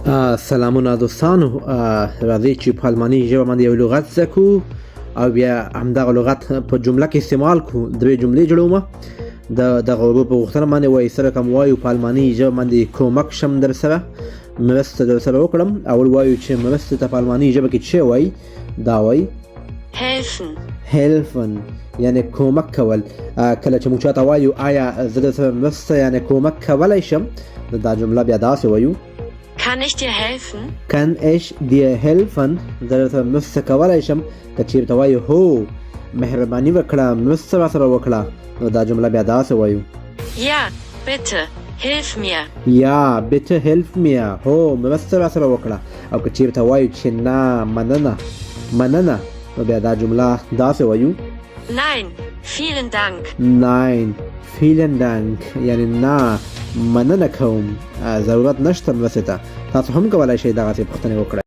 سلامونه دوستانو، راځئ چې په الماني ژبه باندې یو لغت زده کړو او بیا همدغه لغت په جمله کې استعمال کړو. درې جملې جوړومه. دغه ورو په غوښتنه باندې وایي سره کوم وایو په الماني ژبه باندې کومک شم در سره مرسته در سره وکړم. اول وایو چې مرسته ته په الماني ژبه کې څه وایي؟ دا وایي helfen، یعنی کومک کول. کله چې موږ چاته وایو آیا زه در سره مرسته یعنی کومک کولی شم، دا جمله بیا داسې وایو Kann ich dir helfen? Kann ich dir helfen؟ زه درته مرسته کولی شم. که چېرته وایو هو مهرباني وکړه مرسته راسره وکړه، نو دا جمله بیا داسې وایو Ja, bitte, hilf mir. یا bitte helf mir، هو مرسته راسره وکړه. او که چېرته وایو چې نه مننه، نو بیا دا جمله داسې وایو Nein, vielen Dank. Nein vielen Dank، یعنی نه مننه کوم، ضرورت نشته مرستې ته. تاسو هم کولی شئ دغسې پوښتنې وکړئ.